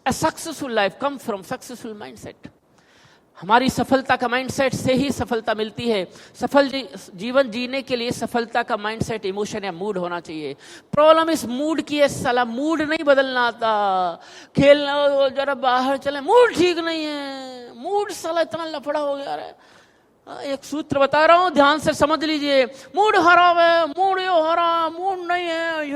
A successful life comes from successful mindset. हमारी सफलता का माइंडसेट से ही सफलता मिलती है। सफल जीवन जीने के लिए सफलता का माइंडसेट, इमोशन या मूड होना चाहिए। प्रॉब्लम इस मूड की है, साला मूड नहीं बदलना आता। खेलना जरा बाहर चले, मूड ठीक नहीं है, मूड साला इतना लफड़ा हो गया है। एक सूत्र बता रहा हूं, ध्यान से समझ लीजिए। मूड खराब है, मूड ये हो रहा, मूड नहीं है,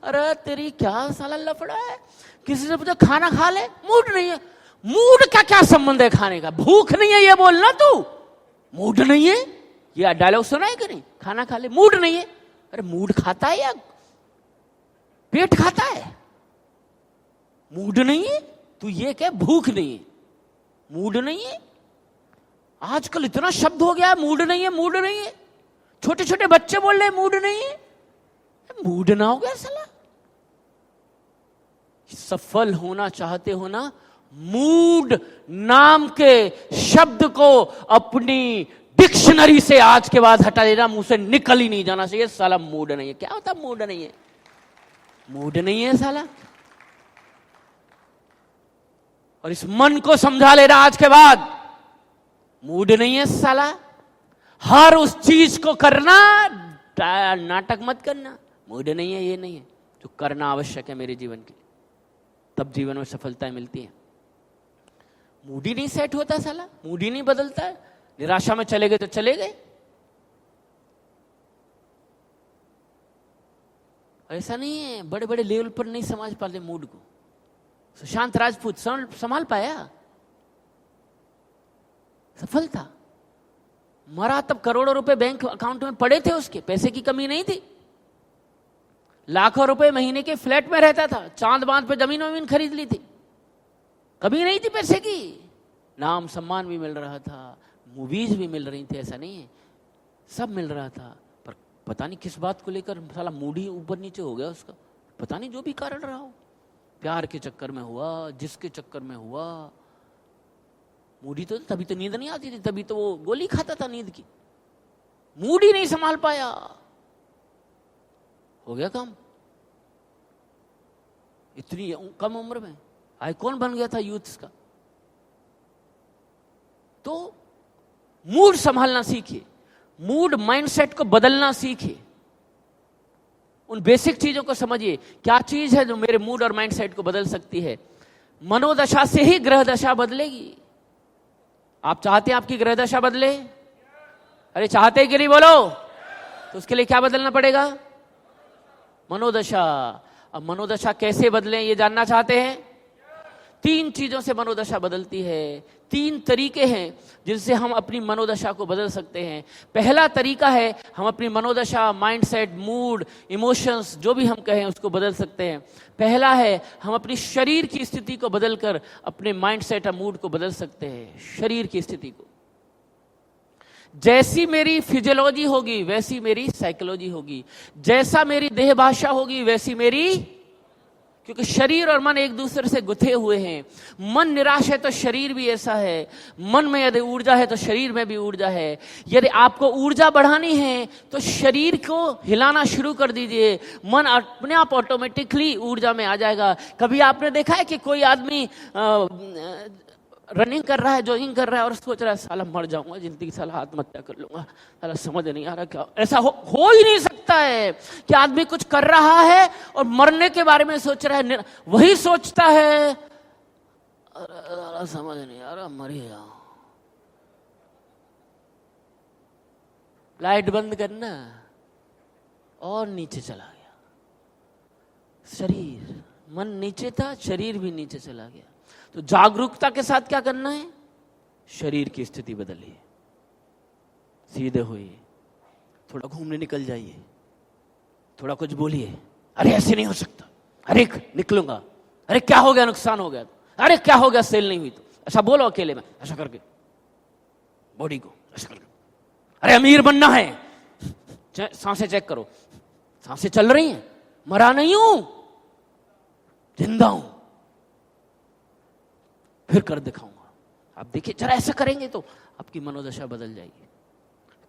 अरे तेरी क्या साला लफड़ा है। किसी से पूछा खाना खा ले, मूड नहीं है। मूड का क्या संबंध है खाने का? भूख नहीं है ये बोलना तू, मूड नहीं है। ये डायलॉग सुना है कि नहीं? खाना खा ले, मूड नहीं है। अरे मूड खाता है या पेट खाता है? मूड नहीं है तू ये क्या, भूख नहीं है, मूड नहीं है। आजकल इतना शब्द हो गया, मूड नहीं है, मूड नहीं है। छोटे छोटे बच्चे बोल रहे मूड नहीं है। मूड ना हो गया साला। सफल होना चाहते हो ना, मूड नाम के शब्द को अपनी डिक्शनरी से आज के बाद हटा देना, मुंह से निकल ही नहीं जाना चाहिए। साला मूड नहीं है, क्या होता मूड नहीं है? मूड नहीं है साला। और इस मन को समझा लेना आज के बाद, मूड नहीं है साला। हर उस चीज को करना, नाटक मत करना। मूड नहीं है, ये नहीं है जो करना आवश्यक है मेरे जीवन के लिए, तब जीवन में सफलताएं मिलती है। मूड ही नहीं सेट होता साला, मूड ही नहीं बदलता है। निराशा में चले गए तो चले गए। ऐसा नहीं है, बड़े बड़े लेवल पर नहीं समझ पाते मूड को। सुशांत राजपूत संभाल पाया, सफल था। मरा तब करोड़ों रुपए बैंक अकाउंट में पड़े थे, उसके पैसे की कमी नहीं थी। लाखों रुपए महीने के फ्लैट में रहता था, चांद बांध पे जमीन वमीन खरीद ली थी, कभी नहीं थी पैसे की। नाम सम्मान भी मिल रहा था, मूवीज भी मिल रही थी, ऐसा नहीं है, सब मिल रहा था। पर पता नहीं किस बात को लेकर साला मूड ही ऊपर नीचे हो गया उसका। पता नहीं जो भी कारण रहा हो, प्यार के चक्कर में हुआ, जिसके चक्कर में हुआ। मूडी तो तभी तो नींद नहीं आती थी, तभी तो वो गोली खाता था नींद की। मूड ही नहीं संभाल पाया, हो गया काम। इतनी कम उम्र में आइकॉन बन गया था यूथ का। तो मूड संभालना सीखिए, मूड माइंडसेट को बदलना सीखिए। उन बेसिक चीजों को समझिए, क्या चीज है जो मेरे मूड और माइंडसेट को बदल सकती है। मनोदशा से ही ग्रह दशा बदलेगी। आप चाहते हैं आपकी ग्रह दशा बदले? अरे चाहते हैं कि नहीं बोलो? तो उसके लिए क्या बदलना पड़ेगा? मनोदशा। अब मनोदशा कैसे बदलें ये जानना चाहते हैं? 3 चीजों से मनोदशा बदलती है। 3 तरीके हैं जिनसे हम अपनी मनोदशा को बदल सकते हैं। पहला तरीका है, हम अपनी मनोदशा, माइंडसेट, मूड, इमोशंस जो भी हम कहें उसको बदल सकते हैं। पहला है, हम अपनी शरीर की स्थिति को बदलकर अपने माइंडसेट और मूड को बदल सकते हैं। शरीर की स्थिति को, जैसी मेरी फिजियोलॉजी होगी वैसी मेरी साइकोलॉजी होगी, जैसा मेरी देह भाषा होगी वैसी मेरी, क्योंकि शरीर और मन एक दूसरे से गुथे हुए हैं। मन निराश है तो शरीर भी ऐसा है। मन में यदि ऊर्जा है तो शरीर में भी ऊर्जा है। यदि आपको ऊर्जा बढ़ानी है तो शरीर को हिलाना शुरू कर दीजिए, मन अपने आप ऑटोमेटिकली ऊर्जा में आ जाएगा। कभी आपने देखा है कि कोई आदमी रनिंग कर रहा है, जॉगिंग कर रहा है और सोच रहा है साला मर जाऊंगा, जिंदगी साला आत्महत्या कर लूंगा, साला समझ नहीं आ रहा क्या। ऐसा हो ही नहीं सकता है कि आदमी कुछ कर रहा है और मरने के बारे में सोच रहा है। वही सोचता है समझ नहीं आ रहा, मर ही जाऊं। लाइट बंद करना और नीचे चला गया शरीर। मन नीचे था, शरीर भी नीचे चला गया। तो जागरूकता के साथ क्या करना है? शरीर की स्थिति बदलिए, सीधे होइए, थोड़ा घूमने निकल जाइए, थोड़ा कुछ बोलिए। अरे ऐसे नहीं हो सकता, अरे निकलूंगा, अरे क्या हो गया, नुकसान हो गया, अरे क्या हो गया, सेल नहीं हुई तो, ऐसा बोलो अकेले में, ऐसा करके बॉडी को ऐसा करके। अरे अमीर बनना है, सांसें चेक करो, सांसें चल रही हैं, मरा नहीं हूं, जिंदा हूं, फिर कर दिखाऊंगा। आप देखिए, जरा ऐसा करेंगे तो आपकी मनोदशा बदल जाएगी,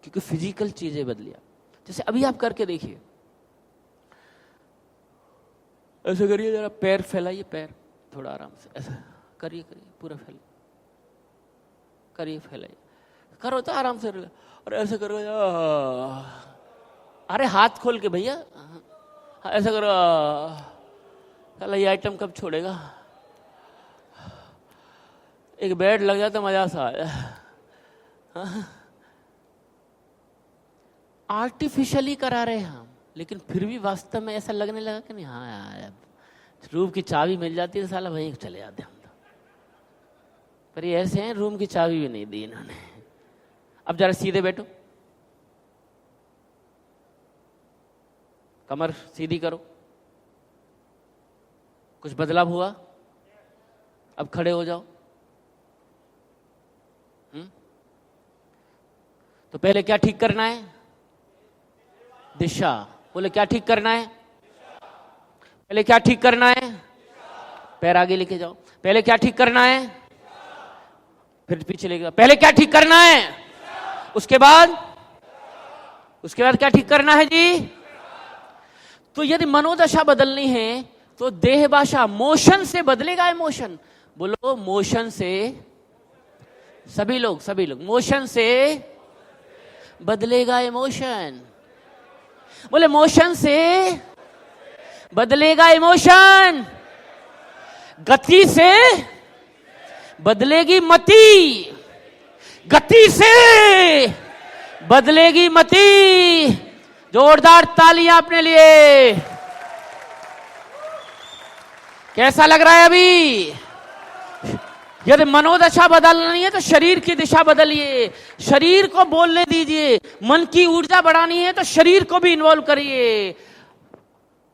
क्योंकि फिजिकल चीजें बदलिया। जैसे अभी आप करके देखिए, ऐसे करिए, जरा पैर फैलाइए, पैर थोड़ा आराम से ऐसा करिए, करिए, पूरा फैल करिए, फैलाइए, करो तो आराम से, और ऐसे करो, अरे हाथ खोल के भैया, ऐसा करो। चलो ये आइटम कब छोड़ेगा? एक बेड लग जाता तो मजा सा आया। आर्टिफिशियली करा रहे हैं हम, लेकिन फिर भी वास्तव में ऐसा लगने लगा कि नहीं, हाँ यार रूम की चाबी मिल जाती है साला वहीं चले जाते हम तो। पर ये ऐसे हैं, रूम की चाबी भी नहीं दी इन्होंने। अब जरा सीधे बैठो, कमर सीधी करो। कुछ बदलाव हुआ? अब खड़े हो जाओ। तो पहले क्या ठीक करना है? दिशा। बोले क्या ठीक करना है? पहले क्या ठीक करना है? पैर आगे लेके जाओ। पहले क्या ठीक करना है? फिर पीछे लेके जाओ। पहले क्या ठीक करना है? उसके बाद क्या ठीक करना है जी? तो यदि मनोदशा बदलनी है तो देह भाषा मोशन से बदलेगा। इमोशन बोलो, मोशन से, सभी लोग मोशन से बदलेगा इमोशन। बोले मोशन से बदलेगा इमोशन, गति से बदलेगी मति, गति से बदलेगी मति। जोरदार तालियां अपने लिए। कैसा लग रहा है अभी? यदि मनोदशा बदलनी है तो शरीर की दिशा बदलिए, शरीर को बोलने दीजिए। मन की ऊर्जा बढ़ानी है तो शरीर को भी इन्वॉल्व करिए।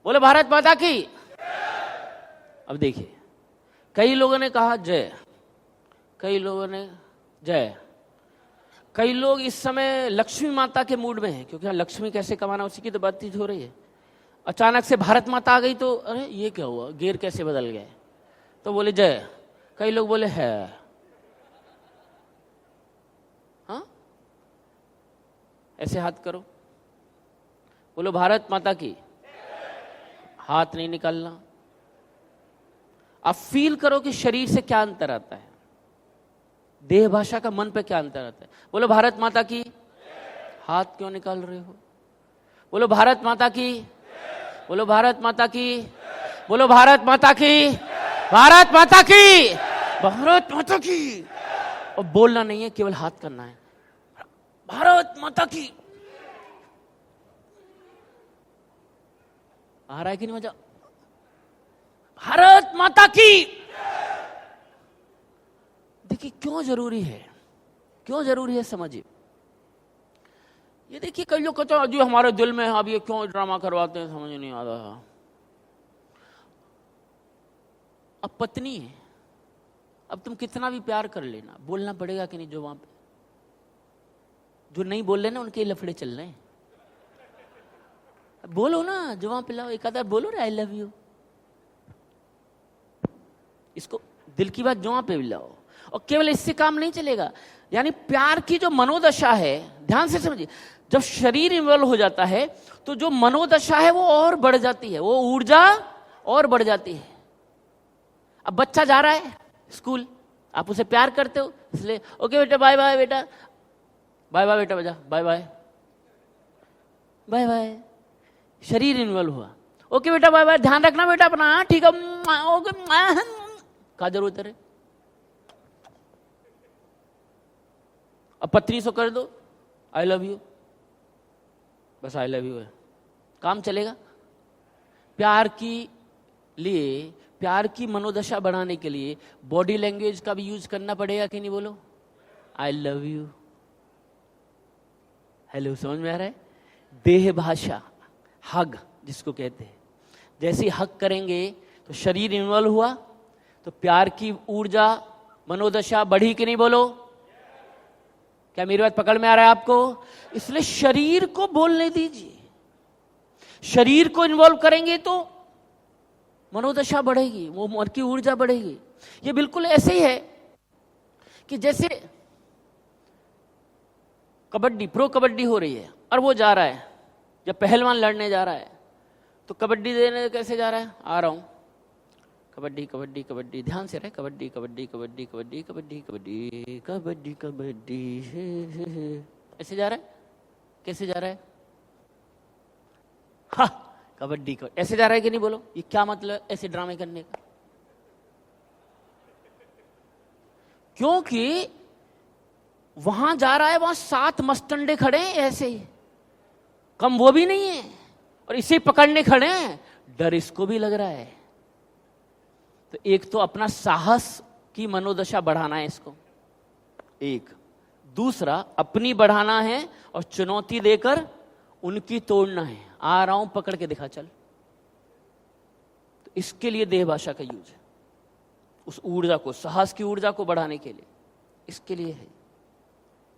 बोले भारत माता की। अब देखिए, कई लोगों ने कहा जय, कई लोगों ने जय, कई लोग इस समय लक्ष्मी माता के मूड में हैं, क्योंकि लक्ष्मी कैसे कमाना उसी की तो बातचीत हो रही है। अचानक से भारत माता आ गई तो अरे ये क्या हुआ, गियर कैसे बदल गए, तो बोले जय। कई लोग बोले है। हाँ, ऐसे हाथ करो, बोलो भारत माता की। हाथ नहीं निकालना। आप फील करो कि शरीर से क्या अंतर आता है, देह भाषा का मन पे क्या अंतर आता है। बोलो भारत माता की। हाथ क्यों निकाल रहे हो? बोलो भारत माता की। बोलो भारत माता की। बोलो भारत माता की। भारत माता की। भारत माता की। और बोलना नहीं है, केवल हाथ करना है। भारत माता की। आ रहा है कि नहीं मजा? भारत माता की। देखिए क्यों जरूरी है, क्यों जरूरी है समझिए। ये देखिए कई लोग कहते हैं जी हमारे दिल में है, अब ये क्यों ड्रामा करवाते हैं, समझ नहीं आता। अब पत्नी है, अब तुम कितना भी प्यार कर लेना, बोलना पड़ेगा कि नहीं? जो वहां पे जो नहीं बोल रहे ना उनके लफड़े चल रहे हैं। बोलो ना, जो वहां पे लाओ एक आधा बोलो ना आई लव यू। इसको दिल की बात जो वहां पे भी लाओ। और केवल इससे काम नहीं चलेगा, यानी प्यार की जो मनोदशा है, ध्यान से समझिए, जब शरीर इन्वॉल्व हो जाता है तो जो मनोदशा है वो और बढ़ जाती है, वो ऊर्जा और बढ़ जाती है। अब बच्चा जा रहा है स्कूल, आप उसे प्यार करते हो इसलिए ओके बेटा बाय बाय बेटा, बाय बाय बेटा बजा, बाय बाय बाय बाय। शरीर इन्वॉल्व हुआ, ओके बेटा बाय बाय, ध्यान रखना बेटा अपना, ठीक है ओके। क्या जरूरत है? अब पत्नी से कर दो आई लव यू, बस आई लव यू है, काम चलेगा। प्यार की लिए, प्यार की मनोदशा बढ़ाने के लिए बॉडी लैंग्वेज का भी यूज करना पड़ेगा कि नहीं? बोलो आई लव यू, हेलो, समझ में आ रहा है? देह भाषा, हग जिसको कहते हैं, जैसे हग करेंगे तो शरीर इन्वॉल्व हुआ तो प्यार की ऊर्जा मनोदशा बढ़ी कि नहीं? बोलो क्या मेरी बात पकड़ में आ रहा है आपको? इसलिए शरीर को बोलने दीजिए, शरीर को इन्वॉल्व करेंगे तो मनोदशा बढ़ेगी, वो मन की ऊर्जा बढ़ेगी। ये बिल्कुल ऐसे ही है कि जैसे कबड्डी, प्रो कबड्डी हो रही है और वो जा रहा है, जब पहलवान लड़ने जा रहा है तो कबड्डी देने कैसे जा रहा है? आ रहा हूं कबड्डी कबड्डी कबड्डी, ध्यान से रहे, कबड्डी कबड्डी कबड्डी कबड्डी कबड्डी कबड्डी कबड्डी कबड्डी। ऐसे जा रहा है, कैसे जा रहा है? हा, कबड्डी को ऐसे जा रहा है कि नहीं? बोलो, ये क्या मतलब ऐसे ड्रामे करने का? क्योंकि वहां जा रहा है, वहां 7 मस्तंडे खड़े हैं ऐसे ही, कम वो भी नहीं है, और इसे पकड़ने खड़े हैं, डर इसको भी लग रहा है। तो एक तो अपना साहस की मनोदशा बढ़ाना है इसको, एक, दूसरा अपनी बढ़ाना है और चुनौती देकर उनकी तोड़ना है। आ रहा हूं, पकड़ के दिखा चल। तो इसके लिए देह भाषा का यूज है, उस ऊर्जा को, साहस की ऊर्जा को बढ़ाने के लिए, इसके लिए है।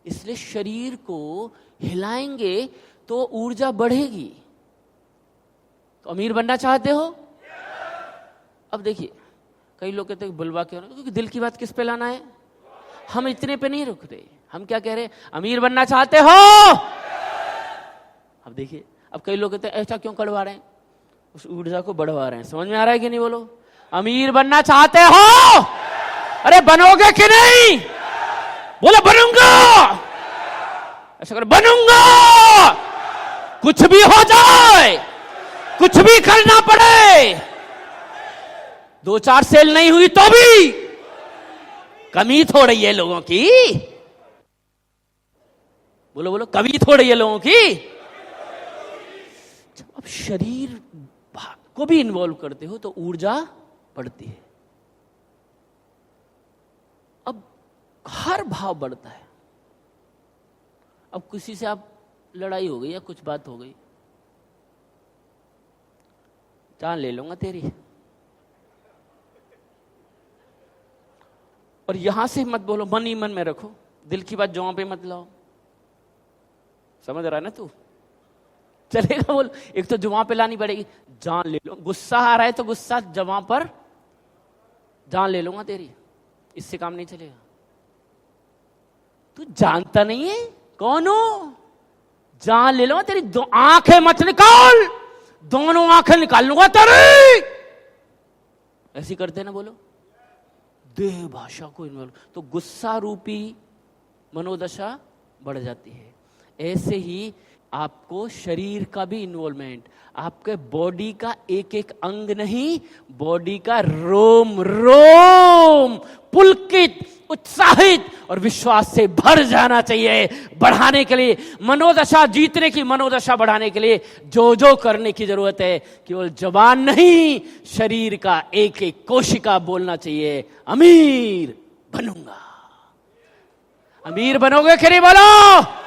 इसलिए शरीर को हिलाएंगे तो ऊर्जा बढ़ेगी। तो अमीर बनना चाहते हो? अब देखिए, कई लोग कहते हैं बुलवा क्यों, क्योंकि दिल की बात किस पे लाना है। हम इतने पे नहीं रुक रहे, हम क्या कह रहे हैं? अमीर बनना चाहते हो? अब देखिए, अब कई लोग कहते हैं ऐसा क्यों करवा रहे हैं? उस ऊर्जा को बढ़वा रहे हैं। समझ में आ रहा है कि नहीं? बोलो, अमीर बनना चाहते हो? अरे बनोगे कि नहीं? बोलो बनूंगा, ऐसा कर, बनूंगा, कुछ भी हो जाए, कुछ भी करना पड़े। 2-4 सेल नहीं हुई तो भी कमी थोड़ी है लोगों की। बोलो बोलो, कमी थोड़ी है लोगों की। जब अब शरीर को भी इन्वॉल्व करते हो तो ऊर्जा बढ़ती है। अब हर भाव बढ़ता है। अब किसी से आप लड़ाई हो गई या कुछ बात हो गई, जान ले लूंगा तेरी, और यहां से मत बोलो, मन ही मन में रखो, दिल की बात जवां पे मत लाओ। समझ रहा है ना तू? चलेगा? बोल, एक तो जुबान पे लानी पड़ेगी, जान ले लो। गुस्सा आ रहा है तो गुस्सा जवान पर, जान ले लूंगा तेरी, इससे काम नहीं चलेगा। तू जानता नहीं है कौन हो? जान ले लूंगा तेरी, दो आंखें मत निकाल, दोनों आंखें निकाल लूंगा तेरी। ऐसी करते ना? बोलो, देह भाषा को इन्वॉल्व, तो गुस्सा रूपी मनोदशा बढ़ जाती है। ऐसे ही आपको शरीर का भी इन्वॉल्वमेंट, आपके बॉडी का एक एक अंग नहीं, बॉडी का रोम रोम पुलकित, उत्साहित और विश्वास से भर जाना चाहिए। बढ़ाने के लिए, मनोदशा जीतने की मनोदशा बढ़ाने के लिए जो करने की जरूरत है, केवल जबान नहीं, शरीर का एक एक कोशिका बोलना चाहिए, अमीर बनूंगा। अमीर बनोगे कि नहीं? बोलो।